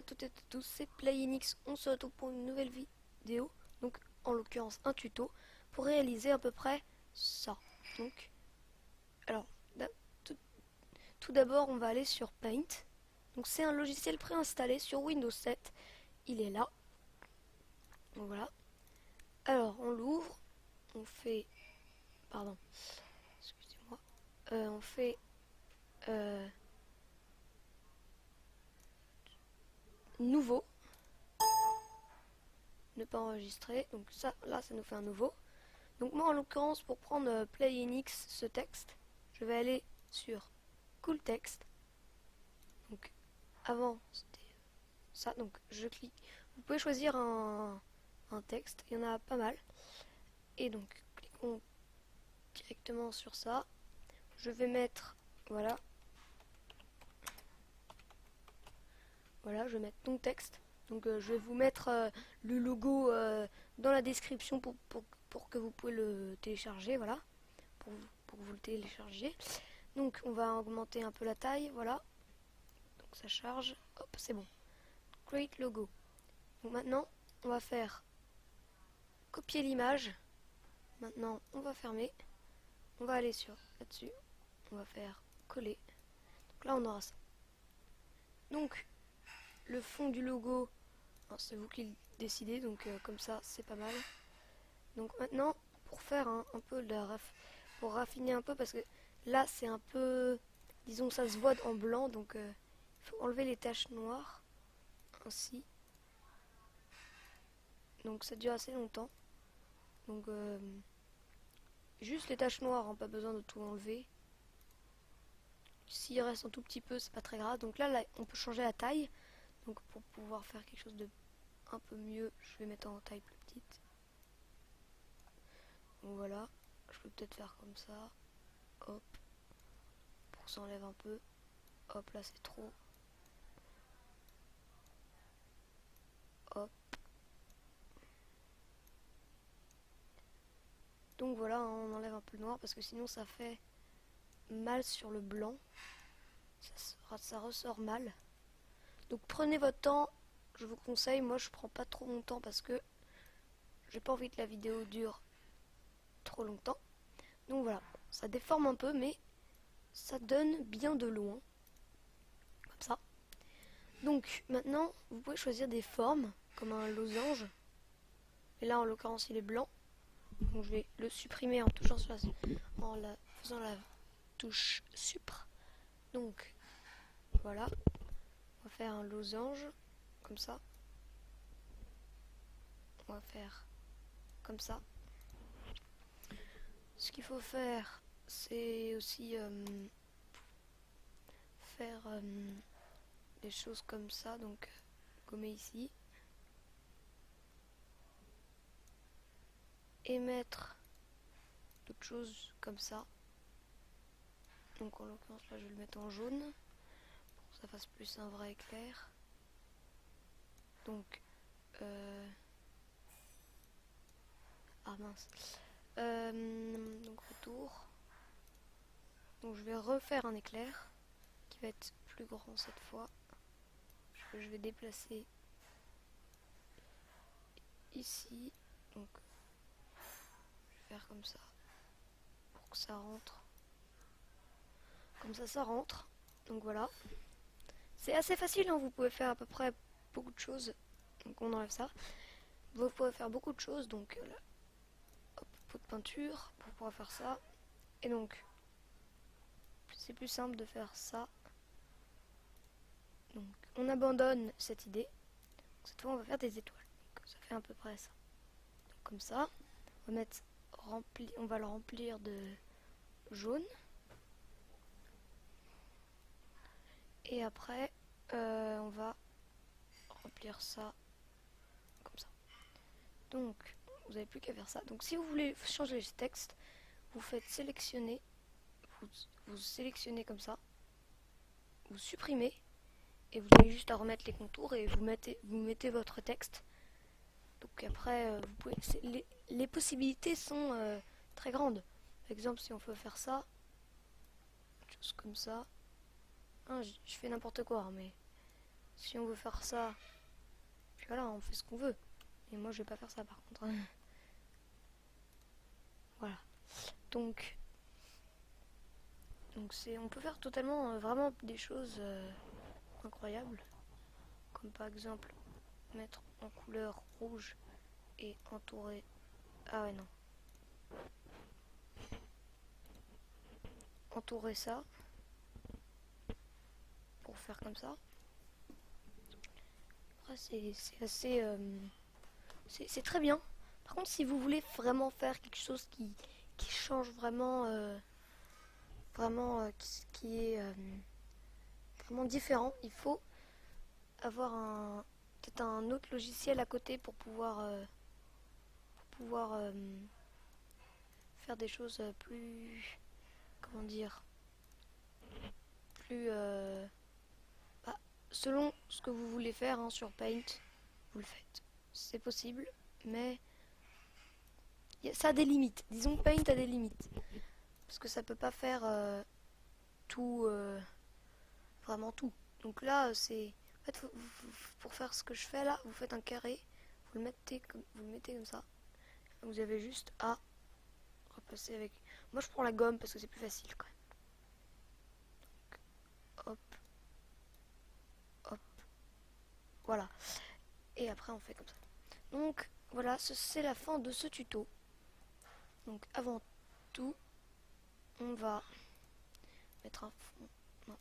à toutes et à tous, c'est PlayNX. On se retrouve pour une nouvelle vidéo, donc en l'occurrence un tuto, pour réaliser à peu près ça. Donc, alors, tout, tout d'abord, on va aller sur Paint. Donc c'est un logiciel préinstallé sur Windows 7. Il est là. Donc voilà. Alors, on l'ouvre. On fait... Pardon. Excusez-moi. On fait... nouveau. Ne pas enregistrer. Donc ça, là, ça nous fait un nouveau. Donc moi, en l'occurrence, pour prendre PlayNX, ce texte, je vais aller sur Cool Text. Donc avant, c'était ça. Donc je clique. Vous pouvez choisir un texte. Il y en a pas mal. Et donc, cliquons directement sur ça. Je vais mettre, voilà. Voilà, je vais mettre ton texte. Donc je vais vous mettre le logo dans la description pour que vous pouvez le télécharger, voilà. Pour que vous le téléchargiez. Donc on va augmenter un peu la taille, voilà. Donc ça charge, hop, c'est bon. Create logo. Donc maintenant, on va faire copier l'image. Maintenant, on va fermer. On va aller sur là-dessus. On va faire coller. Donc là, on aura ça. Donc, le fond du logo, c'est vous qui le décidez. Donc comme ça, c'est pas mal. Donc maintenant, pour faire un peu de pour raffiner un peu, parce que là, c'est un peu, disons, ça se voit en blanc. Donc, il faut enlever les taches noires. Ainsi. Donc ça dure assez longtemps. Donc juste les taches noires, hein, pas besoin de tout enlever. S'il reste un tout petit peu, c'est pas très grave. Donc là, on peut changer la taille. Donc pour pouvoir faire quelque chose de un peu mieux, je vais mettre en taille plus petite. Donc voilà, je peux peut-être faire comme ça. Hop, pour que ça enlève un peu. Hop, là c'est trop. Hop. Donc voilà, hein, on enlève un peu le noir parce que sinon ça fait mal sur le blanc. Ça ressort mal. Donc prenez votre temps, je vous conseille. Moi je prends pas trop mon temps parce que j'ai pas envie que la vidéo dure trop longtemps. Donc voilà, ça déforme un peu mais ça donne bien de loin. Comme ça. Donc maintenant vous pouvez choisir des formes comme un losange. Et là en l'occurrence il est blanc. Donc je vais le supprimer en touchant sur faisant la touche supr. Donc voilà, on va faire un losange comme ça. On va faire comme ça. Ce qu'il faut faire, c'est aussi faire des choses comme ça. Donc gommer ici. Et mettre d'autres choses comme ça. Donc en l'occurrence là je vais le mettre en jaune pour que ça fasse plus un vrai éclair. Donc ah mince. Donc retour. Donc je vais refaire un éclair qui va être plus grand cette fois. Je vais déplacer ici. Donc je vais faire comme ça pour que ça rentre. Comme ça rentre. Donc voilà. C'est assez facile, hein, vous pouvez faire à peu près beaucoup de choses. Donc on enlève ça. Vous pouvez faire beaucoup de choses. Donc là, hop, pot de peinture pour pouvoir faire ça. Et donc c'est plus simple de faire ça. Donc on abandonne cette idée. Donc, cette fois on va faire des étoiles. Donc, ça fait à peu près ça. Donc, comme ça. On va mettre on va le remplir de jaune. Et après, on va remplir ça comme ça. Donc, vous n'avez plus qu'à faire ça. Donc, si vous voulez changer le texte, vous faites sélectionner, vous sélectionnez comme ça, vous supprimez, et vous avez juste à remettre les contours et vous mettez votre texte. Donc après, vous pouvez, les possibilités sont très grandes. Par exemple, si on veut faire ça, chose comme ça. Hein, je fais n'importe quoi, hein, mais si on veut faire ça, puis voilà, on fait ce qu'on veut. Et moi, je vais pas faire ça par contre. Voilà. Donc on peut faire totalement, vraiment des choses incroyables. Comme par exemple, mettre en couleur rouge et entourer... Ah ouais, non. Entourer ça. Pour faire comme ça. Après, c'est assez... c'est très bien. Par contre, si vous voulez vraiment faire quelque chose qui change vraiment... qui est vraiment différent, il faut avoir peut-être un autre logiciel à côté pour pouvoir faire des choses plus, comment dire, plus bah, selon ce que vous voulez faire hein, sur Paint, vous le faites. C'est possible, mais ça a des limites. Disons que Paint a des limites parce que ça peut pas faire tout, vraiment tout. Donc là, c'est en fait, pour faire ce que je fais là, vous faites un carré, vous le mettez comme ça. Vous avez juste à repasser avec. Moi, je prends la gomme parce que c'est plus facile quand même. Donc, hop, hop, voilà. Et après, on fait comme ça. Donc voilà, c'est la fin de ce tuto. Donc avant tout, on va mettre un fond. Non,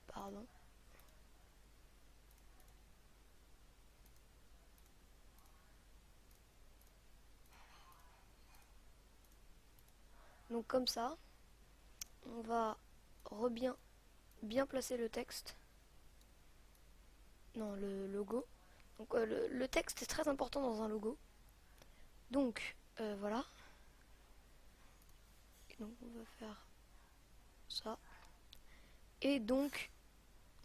pardon. Donc comme ça, on va bien placer le texte. Non, le logo. Donc le texte est très important dans un logo. Donc voilà. Et donc on va faire ça. Et donc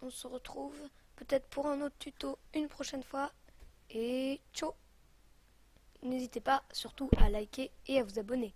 on se retrouve peut-être pour un autre tuto une prochaine fois. Et ciao! N'hésitez pas surtout à liker et à vous abonner.